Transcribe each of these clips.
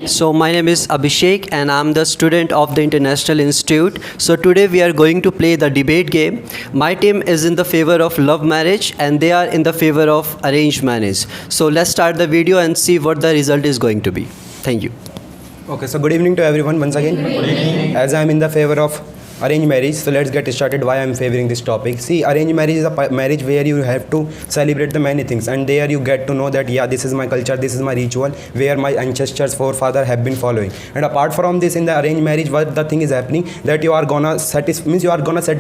So my name is Abhishek and I'm the student of the International Institute. So today we are going to play the debate game. My team is in the favor of love marriage and they are in the favor of arranged marriage. So let's start the video and see what the result is going to be. Thank you. Okay, so good evening to everyone once again. Good evening. As I am in the favor of arranged marriage, so let's get started why I am favoring this topic. See, arranged marriage is a marriage where you have to celebrate the many things, and there you get to know that yeah, this is my culture, this is my ritual, where my ancestors, forefathers have been following. And apart from this, in the arranged marriage, what the thing is happening that you are gonna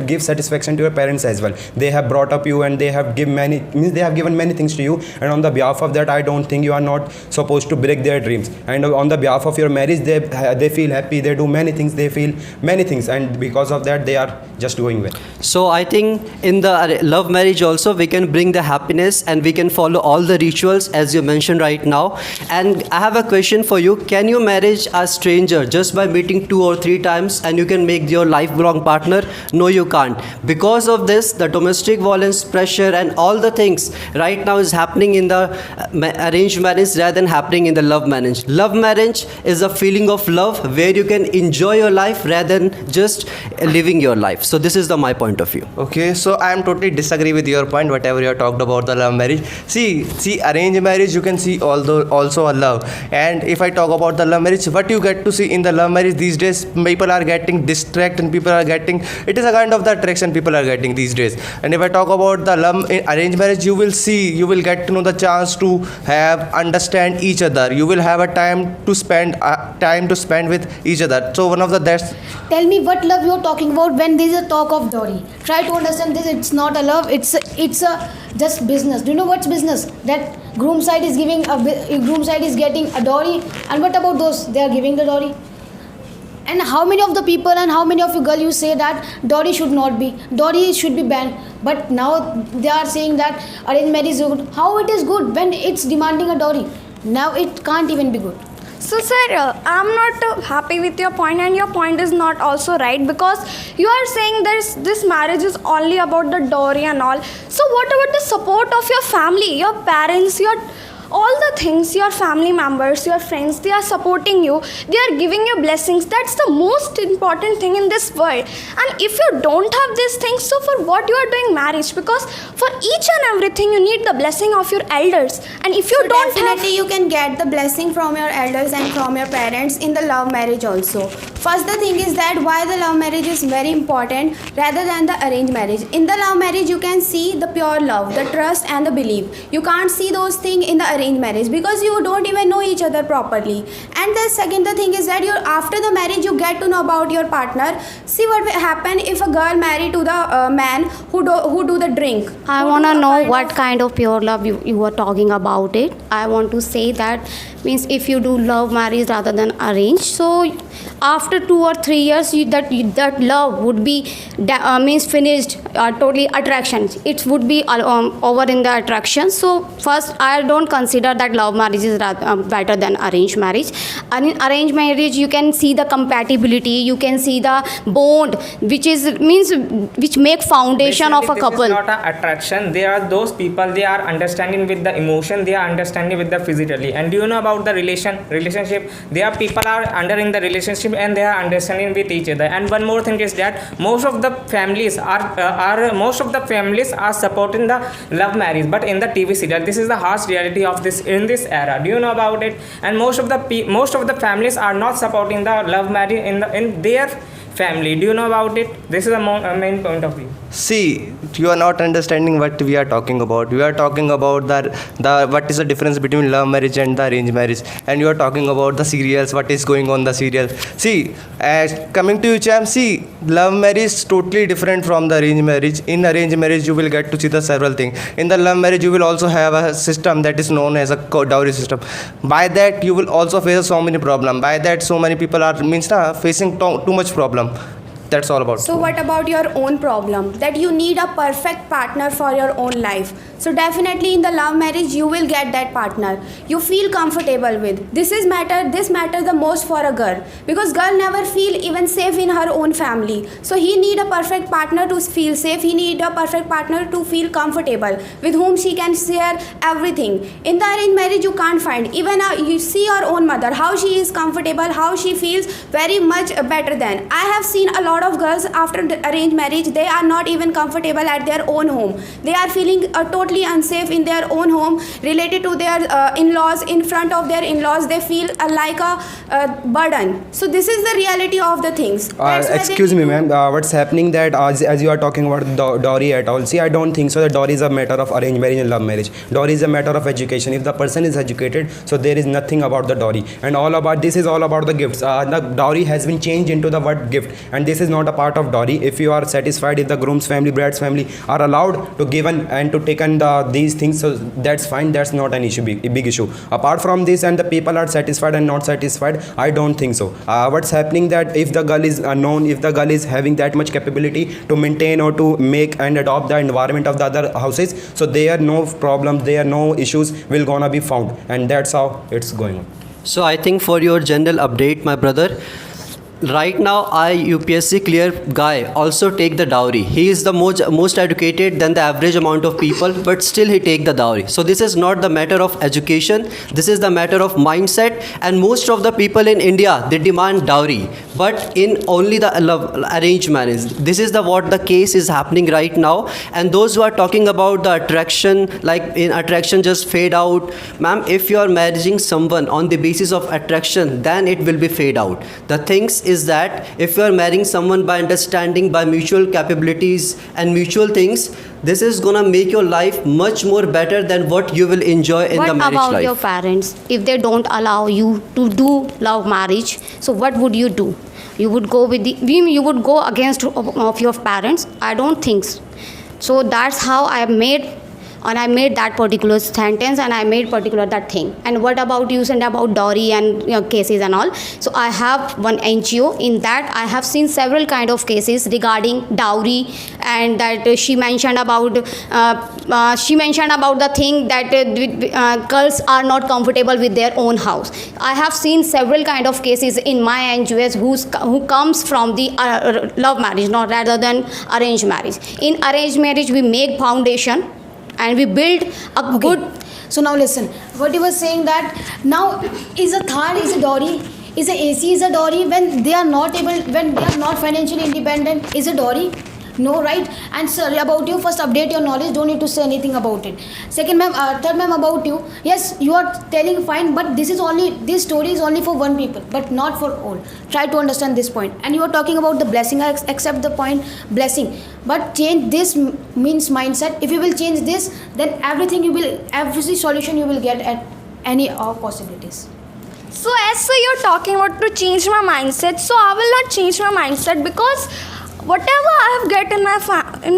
give satisfaction to your parents as well. They have brought up you and they have given many things to you, and on the behalf of that, I don't think you are not supposed to break their dreams. And on the behalf of your marriage, they feel happy, they do many things, they feel many things, and because of that they are just going well. So I think in the love marriage also we can bring the happiness and we can follow all the rituals as you mentioned right now. And I have a question for you. Can you marry a stranger just by meeting 2 or 3 times and you can make your lifelong partner? No, you can't. Because of this, the domestic violence, pressure and all the things right now is happening in the arranged marriage rather than happening in the love marriage. Love marriage is a feeling of love where you can enjoy your life rather than just living your life. So this is my point of view. Okay, so I am totally disagree with your point, whatever you have talked about the love marriage. See, arranged marriage, you can see also a love. And if I talk about the love marriage, what you get to see in the love marriage these days, people are getting distracted and people are getting, it is a kind of the attraction people are getting these days. And if I talk about the love arranged marriage, you will get to know the chance to understand each other. You will have a time to spend with each other. So one of the best. Tell me what love you're talking about when there is a talk of dowry. Try to understand this. It's not a love. It's a just business. Do you know what's business? That groom side is getting a dowry, and what about those? They are giving the dowry. And how many of the people and how many of you girls you say that dowry should be banned? But now they are saying that arranged marriage is good. How it is good when it's demanding a dowry? Now it can't even be good. So sir, I'm not happy with your point, and your point is not also right, because you are saying this marriage is only about the dowry and all. So what about the support of your family, your parents, all the things, your family members, your friends, they are supporting you, they are giving you blessings. That's the most important thing in this world. And if you don't have these things, so for what you are doing marriage? Because for each and everything you need the blessing of your elders. And if you So don't definitely you can get the blessing from your elders and from your parents in the love marriage also. First, the thing is that why the love marriage is very important rather than the arranged marriage. In the love marriage you can see the pure love, the trust and the belief. You can't see those things in the arranged marriage because you don't even know each other properly. And the thing is that after the marriage you get to know about your partner. See what will happen if a girl married to the man who do the drink. I want to know what kind of pure love you were talking about it. I want to say that means if you do love marriage rather than arrange, so after 2 or 3 years that love would be means finished, totally attraction, it would be over in the attraction. So first I don't consider that love marriage is better than arranged marriage. And in arranged marriage you can see the compatibility, you can see the bond which make foundation Basically, of a couple. This is not an attraction. They are those people, they are understanding with the emotion, they are understanding with the physically. And do you know about the relationship? They are people are under in the relationship and they are understanding with each other. And one more thing is that most of the families are supporting the love marriage, but in the TV serial, this is the harsh reality of this in this era. Do you know about it? And most of the families are not supporting the love marriage in their family. Do you know about it? This is the main point of view. See, you are not understanding what we are talking about. We are talking about the what is the difference between love marriage and the arranged marriage, and you are talking about the serials, what is going on the serial. See, coming to you, champ. See, love marriage is totally different from the arranged marriage. In arranged marriage, you will get to see the several things. In the love marriage, you will also have a system that is known as a dowry system. By that, you will also face so many problems. By that, so many people are facing too much problem. That's all about. So what about your own problem? That you need a perfect partner for your own life. So definitely in the love marriage you will get that partner you feel comfortable with. This matter the most for a girl, because girl never feel even safe in her own family. So he need a perfect partner to feel safe. He need a perfect partner to feel comfortable, with whom she can share everything. In the arranged marriage you can't find. Even you see your own mother, how she is comfortable, how she feels very much better than. I have seen a lot of girls after the arranged marriage, they are not even comfortable at their own home. They are feeling totally unsafe in their own home, related to their in-laws. In front of their in-laws they feel like a burden. So this is the reality of the things. That's why Excuse me, ma'am. What's happening that as you are talking about dowry at all? See, I don't think so. That dowry is a matter of arranged marriage and love marriage. Dowry is a matter of education. If the person is educated, so there is nothing about the dowry. And all about this is all about the gifts. The dowry has been changed into the word gift, and this is not a part of dowry. If you are satisfied, if the groom's family, bride's family are allowed to given and to taken these things, so that's fine. That's not an issue, big issue. Apart from this, and the people are satisfied and not satisfied, I don't think so. What's happening that if the girl is known, if the girl is having that much capability to maintain or to make and adopt the environment of the other houses, so there are no problems, there are no issues will gonna be found, and that's how it's going on. So I think for your general update, my brother, right now UPSC clear guy also take the dowry. He is the most educated than the average amount of people, but still he take the dowry. So this is not the matter of education, this is the matter of mindset. And most of the people in India, they demand dowry, but in only the arranged marriage. This is the what the case is happening right now. And those who are talking about the attraction, like in attraction just fade out, ma'am, if you are marrying someone on the basis of attraction, then it will be fade out. The things is that if you are marrying someone by understanding, by mutual capabilities and mutual things, this is gonna make your life much more better than what you will enjoy in the marriage What about life. your parents? If they don't allow you to do love marriage, so what would you do? You would go with you would go against of your parents? I don't think so. So that's how I made that particular sentence, and I made particular that thing. And what about you said about dowry and cases and all? So I have one NGO. In that I have seen several kind of cases regarding dowry, and that she mentioned about the thing that girls are not comfortable with their own house. I have seen several kind of cases in my NGOs who comes from the love marriage, not rather than arranged marriage. In arranged marriage we make foundation and we build a good. So now listen, what you were saying that now is a Thar is a dowry, is a AC is a dowry when they are not financially independent, is a dowry? No, right? And sorry about you, first update your knowledge, don't need to say anything about it. Second ma'am, third ma'am, about you, yes, you are telling fine, but this story is only for one people, but not for all. Try to understand this point. And you are talking about the blessing, I accept the point, blessing, but change this means mindset. If you will change this, then every solution you will get at any possibilities. So as you're talking about to change my mindset, so I will not change my mindset, because whatever I have get in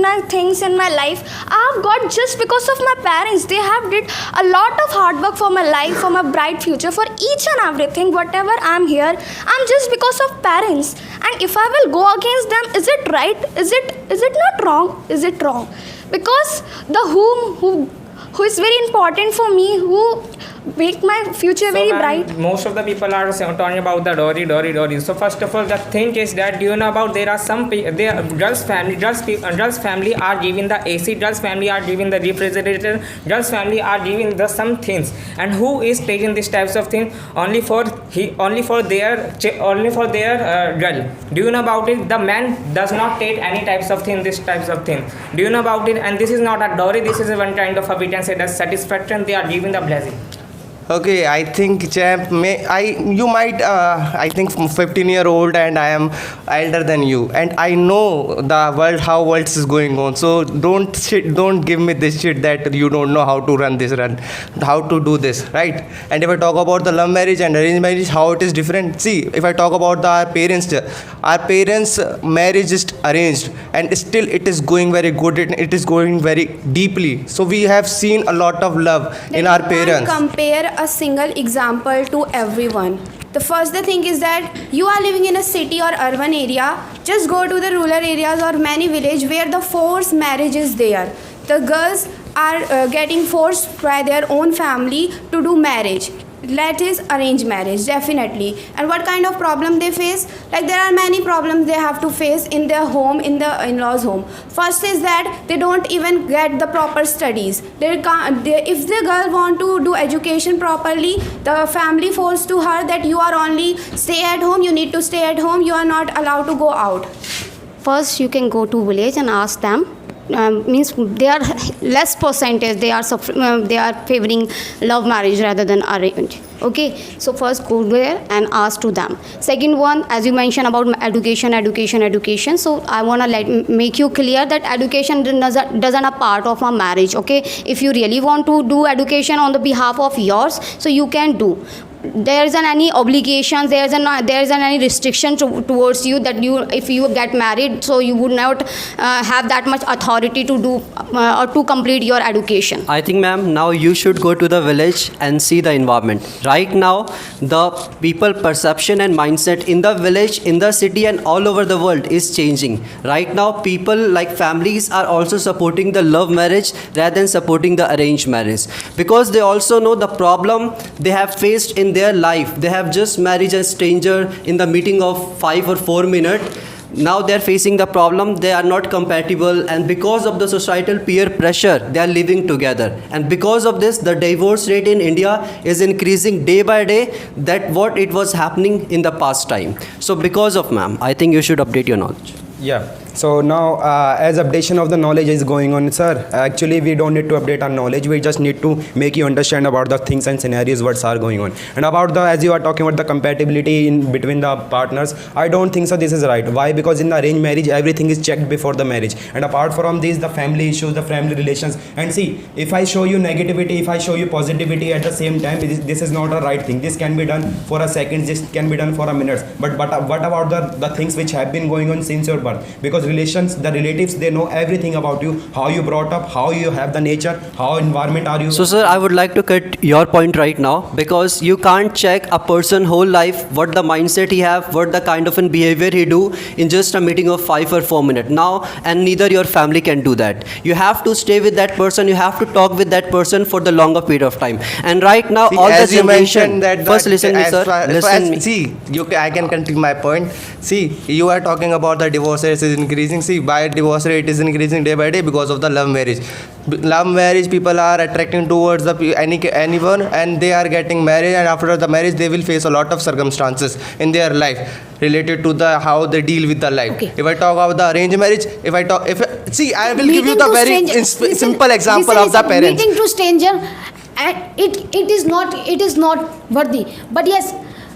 my things in my life, I have got just because of my parents. They have did a lot of hard work for my life, for my bright future, for each and everything. Whatever I'm here, I'm just because of parents. And if I will go against them, is it right? Is it not wrong? Is it wrong? Because the who is very important for me, who make my future So, very ma'am, bright. most of the people are talking about the dowry. So first of all, the thing is that, do you know about there are some girls family are giving the AC, girls family are giving the refrigerator, girls family are giving the some things, and who is taking these types of things only for their girl? Do you know about it? The man does not take any types of thing, these types of things. Do you know about it? And this is not a dowry. This is one kind of we can say that satisfaction. They are giving the blessing. Okay, I think champ, I think 15-year-old and I am elder than you, and I know the world, how world is going on. So don't give me this shit that you don't know how to how to do this, right? And if I talk about the love marriage and arranged marriage, how it is different. See, if I talk about our parents' marriage is arranged, and still it is going very good. It is going very deeply. So we have seen a lot of love in our You can't parents. compare a single example to everyone. The thing is that you are living in a city or urban area. Just go to the rural areas or many village where the forced marriage is there. The girls are getting forced by their own family to do marriage. That is arranged marriage, definitely. And what kind of problem they face? Like there are many problems they have to face in their home, in the in-laws home. First is that they don't even get the proper studies. If the girl want to do education properly, the family forced to her that you are only stay at home, you need to stay at home, you are not allowed to go out. First, you can go to village and ask them. Means they are less percentage. They are favoring love marriage rather than arrange. Okay, so first go there and ask to them. Second one, as you mentioned about education. So I wanna make you clear that education doesn't a part of a marriage. Okay, if you really want to do education on the behalf of yours, so you can do. There isn't any obligations, there isn't any restriction towards you that if you get married, so you would not have that much authority to do or to complete your education. I think, ma'am, now you should go to the village and see the environment. Right now, the people perception and mindset in the village, in the city and all over the world is changing. Right now, people like families are also supporting the love marriage rather than supporting the arranged marriage, because they also know the problem they have faced in their life. They have just married a stranger in the meeting of 5 or 4 minutes. Now they are facing the problem, they are not compatible, and because of the societal peer pressure they are living together, and because of this the divorce rate in India is increasing day by day, that what it was happening in the past time. So because of, ma'am, I think you should update your knowledge. Yeah. So now, as updation of the knowledge is going on, sir, actually we don't need to update our knowledge. We just need to make you understand about the things and scenarios what are going on. And about the, as you are talking about the compatibility in between the partners, I don't think so this is right. Why? Because in the arranged marriage, everything is checked before the marriage. And apart from this, the family issues, the family relations. And see, if I show you negativity, if I show you positivity at the same time, this is not a right thing. This can be done for a second, this can be done for a minute. But what about the things which have been going on since your birth? Because relations, the relatives, they know everything about you, how you brought up, how you have the nature, how environment are you. So sir, I would like to cut your point right now, because you can't check a person whole life, what the mindset he have, what the kind of an behavior he do in just a meeting of 5 or 4 minutes now, and neither your family can do that. You have to stay with that person, you have to talk with that person for the longer period of time. And right now, See, all the as you generation, mentioned that first listen me, sir, listen me. See, I can continue my point. See, you are talking about the divorce rate is increasing. See, why divorce rate is increasing day by day? Because of the love marriage. Love marriage, people are attracting towards anyone, and they are getting married, and after the marriage they will face a lot of circumstances in their life related to the how they deal with the life. Okay. If I talk about the arranged marriage, see, I will give you the very simple example of the parents. Meeting to stranger, and it is not worthy. But yes,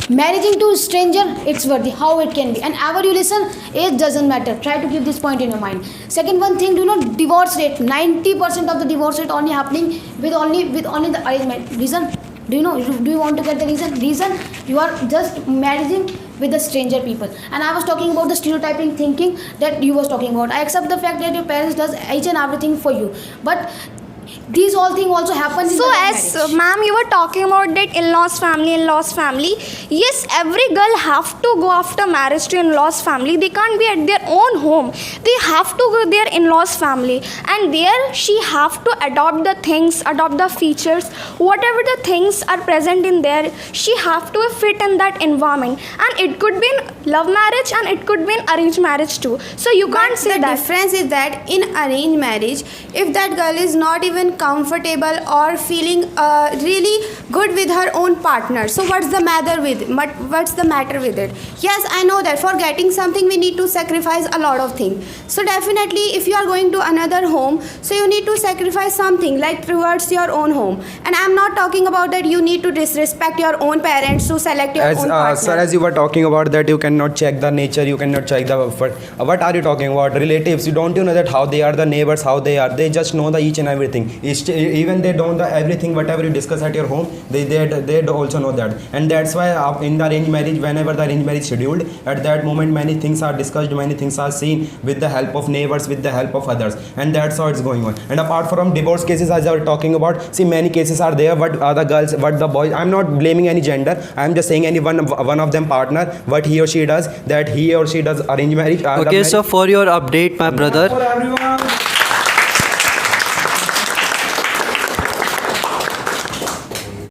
marrying to stranger, it's worthy. How it can be? And ever you listen, age doesn't matter. Try to keep this point in your mind. Second one thing, do you know divorce rate? 90% of the divorce rate only happening with only the arrangement. Reason? Do you know? Do you want to get the reason? Reason, you are just marrying with the stranger people. And I was talking about the stereotyping thinking that you was talking about. I accept the fact that your parents does each and everything for you, but these all things also happen in So the as marriage. ma'am, you were talking about that in-laws family. Yes, every girl have to go after marriage to in-laws family. They can't be at their own home. They have to go their in-laws family, and there she have to adopt the things, adopt the features, whatever the things are present in there. She have to fit in that environment, and it could be in love marriage and it could be in arranged marriage too. So you can't say the that. difference is that in arranged marriage, if that girl is not even comfortable or feeling really good with her own partner, so what's the matter with it? Yes, I know that for getting something we need to sacrifice a lot of things. So definitely if you are going to another home, so you need to sacrifice something like towards your own home. And I'm not talking about that you need to disrespect your own parents to select your own partner. Sir, as you were talking about that you cannot check the nature, you cannot check the what are you talking about? Relatives, you don't know that how they are, the neighbors, how they are, they just know the each and everything. Even they don't everything whatever you discuss at your home, they also know that. And that's why in the arranged marriage, whenever the arranged marriage is scheduled, at that moment many things are discussed, many things are seen with the help of neighbors, with the help of others, and that's how it's going on. And apart from divorce cases, as I was talking about, see, many cases are there, what the girls, what the boys, I'm not blaming any gender, I'm just saying any one of them partner, what he or she does, that he or she does arranged marriage. Okay, so for your update, my brother. For everyone.